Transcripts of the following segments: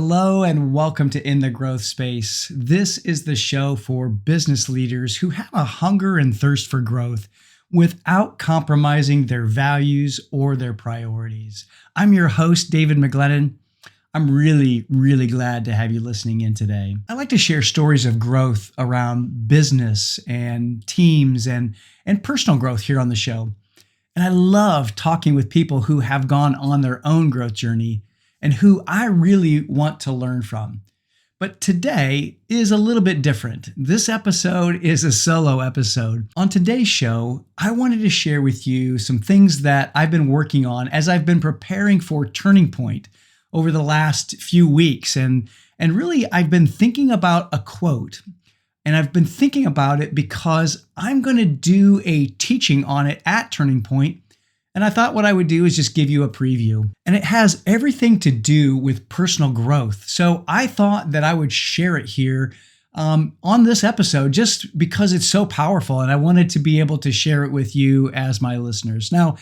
Hello and welcome to In the Growth Space. This is the show for business leaders who have a hunger and thirst for growth without compromising their values or their priorities. I'm your host, David McGlennon. I'm really glad to have you listening in today. I like to share stories of growth around business and teams and personal growth here on the show. And I love talking with people who have gone on their own growth journey and who I really want to learn from. But today is a little bit different. This episode is a solo episode. On today's show, I wanted to share with you some things that I've been working on as I've been preparing for Turning Point over the last few weeks. And really, I've been thinking about a quote. And I've been thinking about it because I'm going to do a teaching on it at Turning Point. And I thought what I would do is just give you a preview. And it has everything to do with personal growth. So I thought that I would share it here on this episode just because it's so powerful. And I wanted to be able to share it with you as my listeners. Now,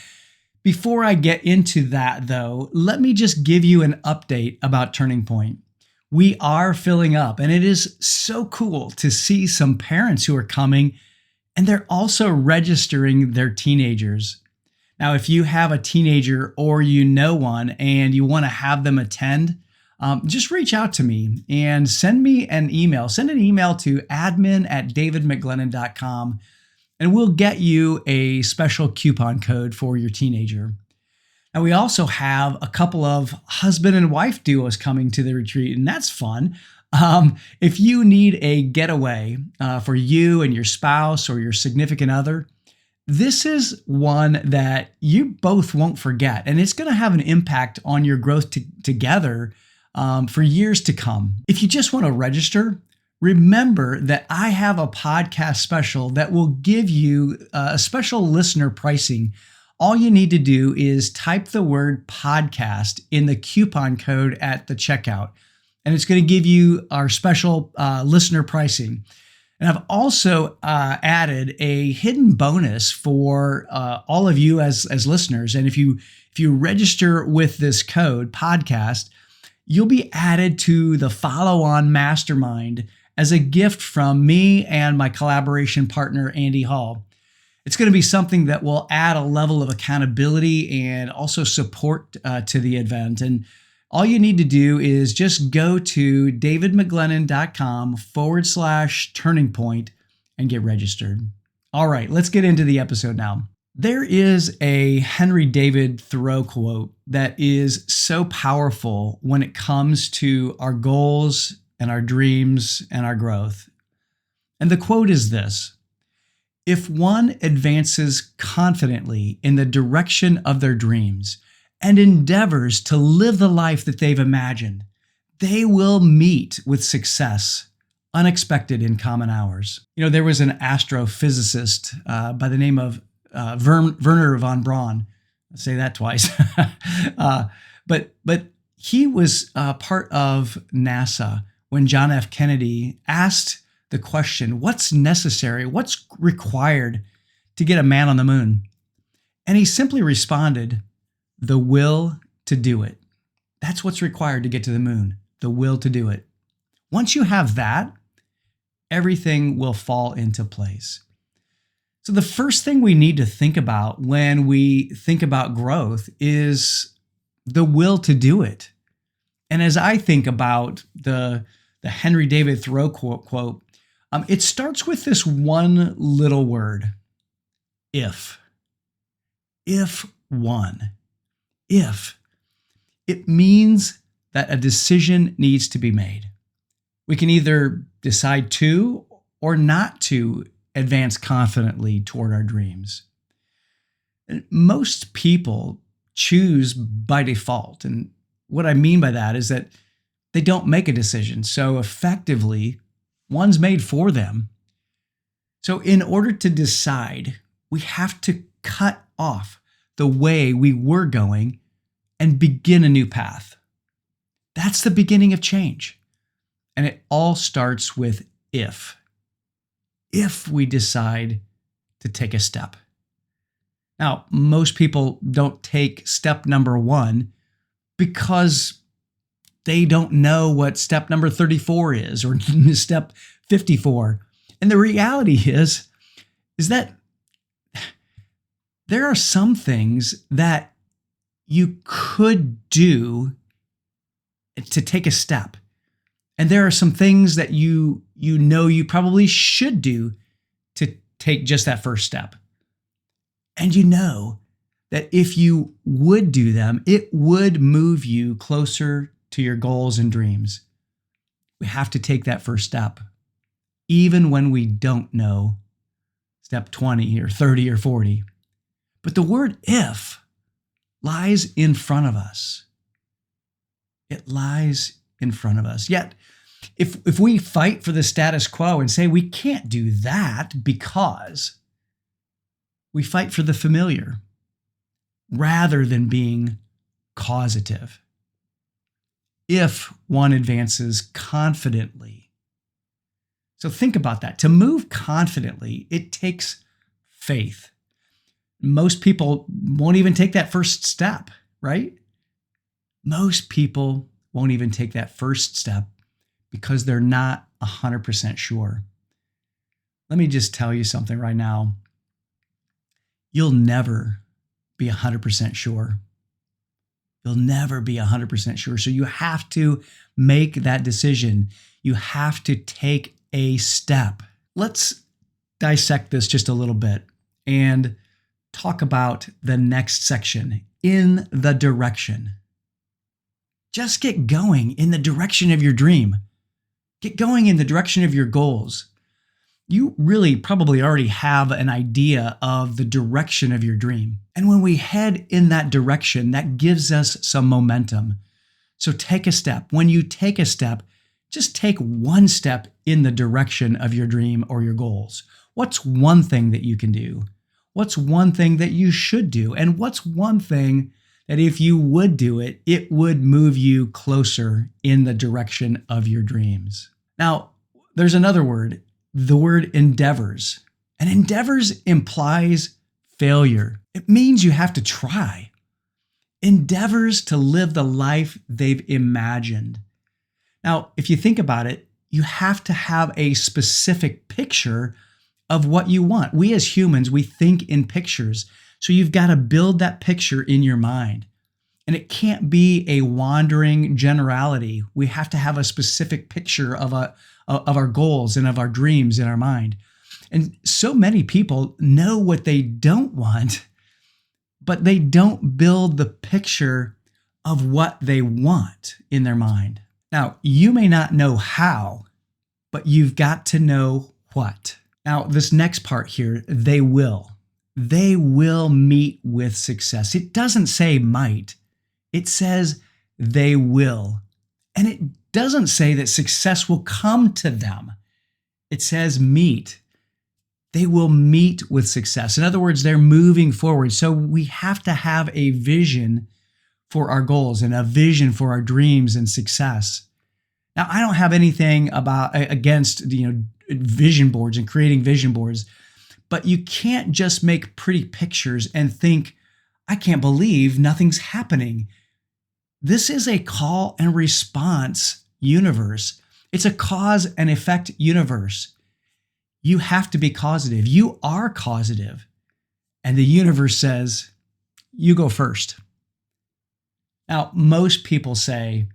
before I get into that, though, let me just give you an update about Turning Point. We are filling up, and it is so cool to see some parents who are coming, and they're also registering their teenagers. Now, if you have a teenager or you know one and you want to have them attend, just reach out to me and send me an email. Send an email to admin@davidmcglennon.com. And we'll get you a special coupon code for your teenager. And we also have a couple of husband and wife duos coming to the retreat, and that's fun. If you need a getaway for you and your spouse or your significant other, this is one that you both won't forget, and it's going to have an impact on your growth together for years to come. If you just want to register, remember that I have a podcast special that will give you a special listener pricing. All you need to do is type the word podcast in the coupon code at the checkout, and it's going to give you our special listener pricing. And I've also added a hidden bonus for all of you as listeners. And if you register with this code podcast, you'll be added to the follow-on mastermind as a gift from me and my collaboration partner, Andy Hall. It's going to be something that will add a level of accountability and also support to the event. And all you need to do is just go to davidmcglennon.com/turning point and get registered. All right, let's get into the episode now. There is a Henry David Thoreau quote that is so powerful when it comes to our goals and our dreams and our growth. And the quote is this: "If one advances confidently in the direction of their dreams and endeavors to live the life that they've imagined, they will meet with success unexpected in common hours." You know, there was an astrophysicist by the name of Wernher von Braun. I'll say that twice. But he was part of NASA when John F. Kennedy asked the question, what's necessary, what's required to get a man on the moon? And he simply responded, the will to do it. That's what's required to get to the moon, the will to do it. Once you have that, everything will fall into place. So the first thing we need to think about when we think about growth is the will to do it. And as I think about the Henry David Thoreau quote, it starts with this one little word, if. If one. If. It means that a decision needs to be made. We can either decide to or not to advance confidently toward our dreams. Most people choose by default. And what I mean by that is that they don't make a decision. So effectively, one's made for them. So in order to decide, we have to cut off the way we were going and begin a new path. That's the beginning of change. And it all starts with if. If we decide to take a step. Now, most people don't take step number one because they don't know what step number 34 is or step 54. And the reality is that there are some things that you could do to take a step. And there are some things that you know you probably should do to take just that first step. And you know that if you would do them, it would move you closer to your goals and dreams. We have to take that first step, even when we don't know step 20 or 30 or 40. But the word if lies in front of us. It lies in front of us. Yet, if we fight for the status quo and say we can't do that because we fight for the familiar rather than being causative. If one advances confidently. So think about that. To move confidently, it takes faith. Most people won't even take that first step, right? Most people won't even take that first step because they're not 100% sure. Let me just tell you something right now. You'll never be 100% sure. You'll never be 100% sure. So you have to make that decision. You have to take a step. Let's dissect this just a little bit and talk about the next section, in the direction. Just get going in the direction of your dream. Get going in the direction of your goals. You really probably already have an idea of the direction of your dream. And when we head in that direction, that gives us some momentum. So take a step. When you take a step, just take one step in the direction of your dream or your goals. What's one thing that you can do? What's one thing that you should do? And what's one thing that if you would do it, it would move you closer in the direction of your dreams? Now, there's another word, the word endeavors. And endeavors implies failure. It means you have to try. Endeavors to live the life they've imagined. Now, if you think about it, you have to have a specific picture of what you want. We as humans, we think in pictures. So you've got to build that picture in your mind. And it can't be a wandering generality. We have to have a specific picture of our goals and of our dreams in our mind. And so many people know what they don't want, but they don't build the picture of what they want in their mind. Now, you may not know how, but you've got to know what. Now, this next part here, they will. They will meet with success. It doesn't say might. It says they will. And it doesn't say that success will come to them. It says meet. They will meet with success. In other words, they're moving forward. So we have to have a vision for our goals and a vision for our dreams and success. Now, I don't have anything against vision boards and creating vision boards, but you can't just make pretty pictures and think, I can't believe nothing's happening. This is a call and response universe. It's a cause and effect universe. You have to be causative. You are causative. And the universe says, you go first. Now, most people say,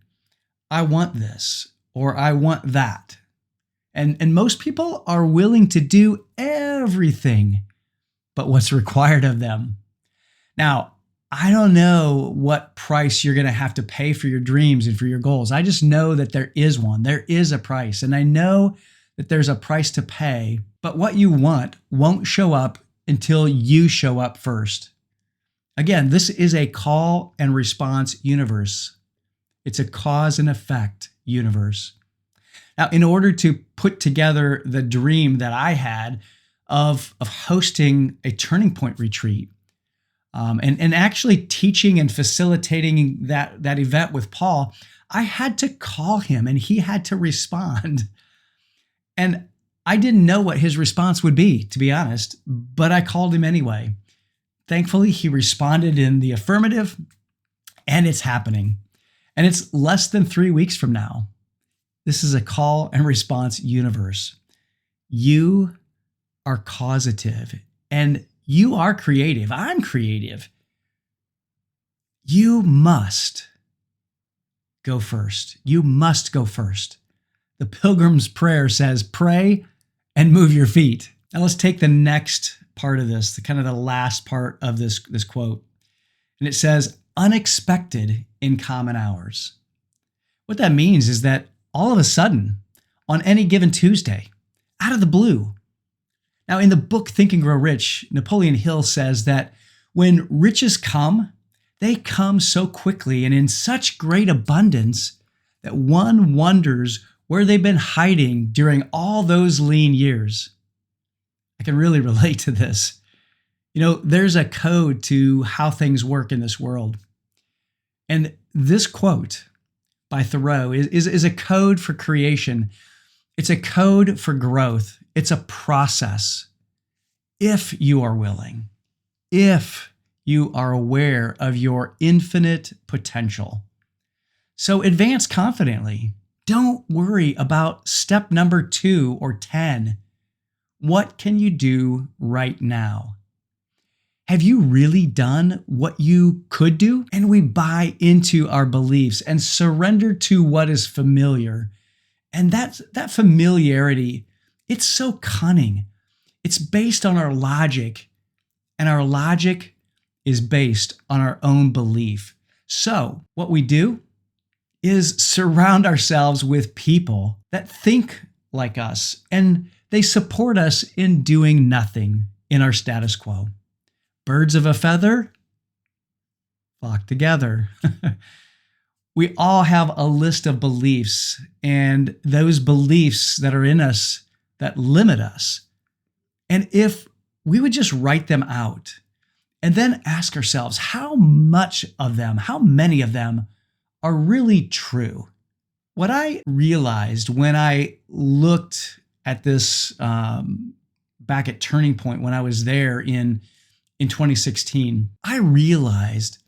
I want this or I want that. And most people are willing to do everything but what's required of them. Now, I don't know what price you're going to have to pay for your dreams and for your goals. I just know that there is one. There is a price. And I know that there's a price to pay, but what you want won't show up until you show up first. Again, this is a call and response universe. It's a cause and effect universe. Now, in order to put together the dream that I had of hosting a Turning Point retreat, and actually teaching and facilitating that event with Paul, I had to call him and he had to respond. And I didn't know what his response would be, to be honest, but I called him anyway. Thankfully, he responded in the affirmative, and it's happening. And it's less than 3 weeks from now. This is a call and response universe. You are causative and you are creative. I'm creative. You must go first. You must go first. The Pilgrim's Prayer says, pray and move your feet. Now let's take the next part of this, the kind of the last part of this quote. And it says, unexpected in common hours. What that means is that all of a sudden, on any given Tuesday, out of the blue. Now, in the book Think and Grow Rich, Napoleon Hill says that when riches come, they come so quickly and in such great abundance that one wonders where they've been hiding during all those lean years. I can really relate to this. You know, there's a code to how things work in this world. And this quote by Thoreau is a code for creation. It's a code for growth. It's a process. If you are willing, if you are aware of your infinite potential. So advance confidently. Don't worry about step number 2 or 10. What can you do right now? Have you really done what you could do? And we buy into our beliefs and surrender to what is familiar. And that familiarity, it's so cunning. It's based on our logic, and our logic is based on our own belief. So what we do is surround ourselves with people that think like us, and they support us in doing nothing in our status quo. Birds of a feather flock together. We all have a list of beliefs, and those beliefs that are in us that limit us. And if we would just write them out and then ask ourselves how much of them, how many of them are really true. What I realized when I looked at this back at Turning Point when I was there in 2016, I realized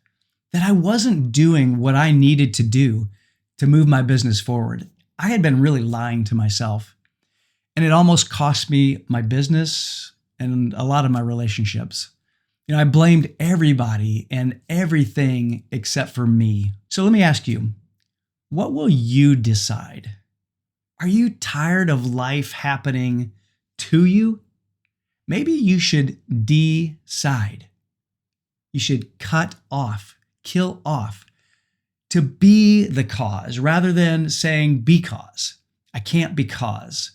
that I wasn't doing what I needed to do to move my business forward. I had been really lying to myself, and it almost cost me my business and a lot of my relationships. You know, I blamed everybody and everything except for me. So let me ask you, what will you decide? Are you tired of life happening to you? Maybe you should decide. You should cut off, kill off, to be the cause rather than saying because. I can't because.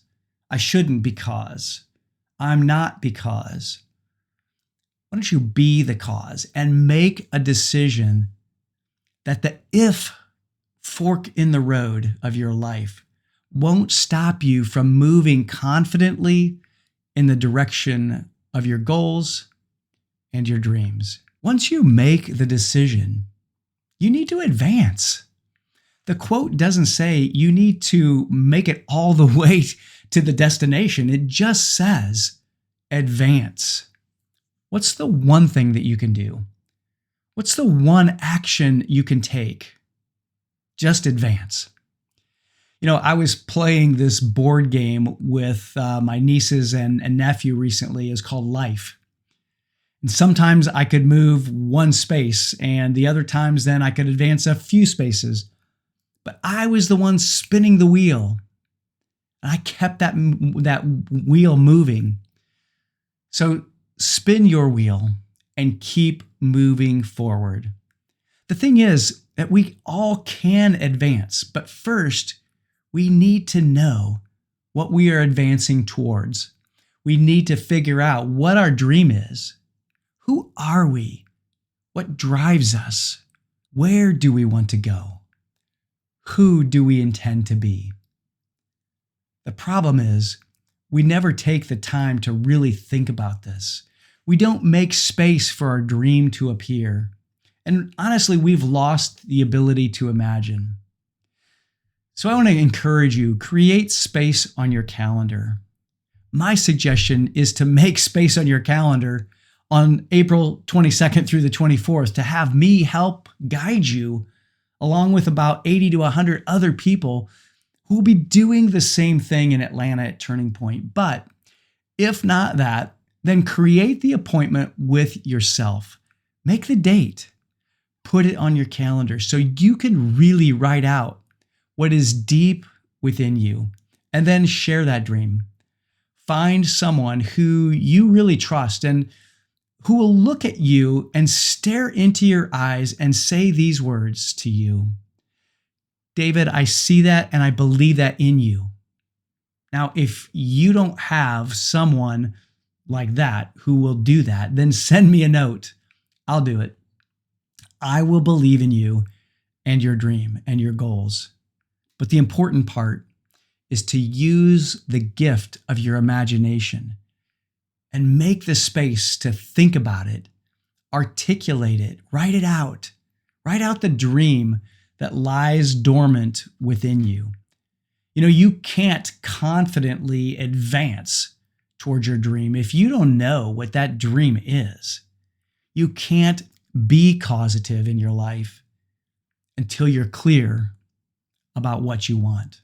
I shouldn't because. I'm not because. Why don't you be the cause and make a decision that the if fork in the road of your life won't stop you from moving confidently in the direction of your goals and your dreams. Once you make the decision, you need to advance. The quote doesn't say you need to make it all the way to the destination. It just says advance. What's the one thing that you can do? What's the one action you can take? Just advance. You know, I was playing this board game with my nieces and nephew recently. It's called Life. And sometimes I could move one space, and the other times then I could advance a few spaces. But I was the one spinning the wheel. And I kept that wheel moving. So spin your wheel and keep moving forward. The thing is that we all can advance, but first, we need to know what we are advancing towards. We need to figure out what our dream is. Who are we? What drives us? Where do we want to go? Who do we intend to be? The problem is, we never take the time to really think about this. We don't make space for our dream to appear. And honestly, we've lost the ability to imagine. So I want to encourage you, create space on your calendar. My suggestion is to make space on your calendar on April 22nd through the 24th to have me help guide you along with about 80 to 100 other people who will be doing the same thing in Atlanta at Turning Point. But if not that, then create the appointment with yourself. Make the date. Put it on your calendar so you can really write out what is deep within you and then share that dream. Find someone who you really trust and who will look at you and stare into your eyes and say these words to you. David, I see that and I believe that in you. Now, if you don't have someone like that who will do that, then send me a note. I'll do it. I will believe in you and your dream and your goals. But the important part is to use the gift of your imagination and make the space to think about it, articulate it, write it out. Write out the dream that lies dormant within you. You know, you can't confidently advance towards your dream if you don't know what that dream is. You can't be causative in your life until you're clear about what you want.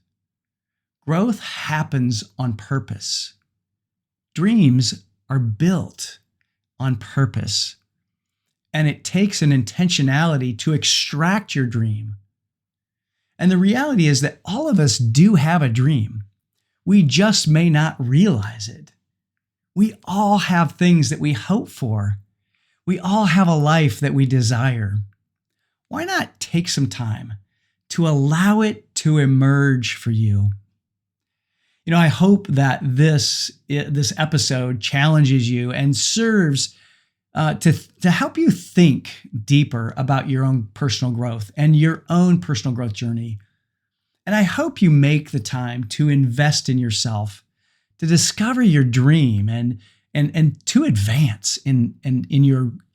Growth happens on purpose. Dreams are built on purpose. And it takes an intentionality to extract your dream. And the reality is that all of us do have a dream. We just may not realize it. We all have things that we hope for. We all have a life that we desire. Why not take some time to allow it to emerge for you? You know, I hope that this episode challenges you and serves to help you think deeper about your own personal growth and your own personal growth journey. And I hope you make the time to invest in yourself, to discover your dream and to advance in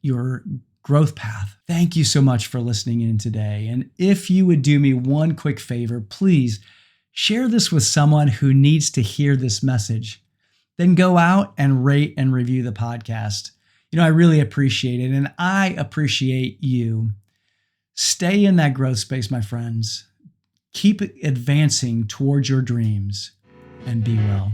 your growth path. Thank you so much for listening in today. And if you would do me one quick favor, please share this with someone who needs to hear this message. Then go out and rate and review the podcast. You know, I really appreciate it, and I appreciate you. Stay in that growth space, my friends. Keep advancing towards your dreams, and be well.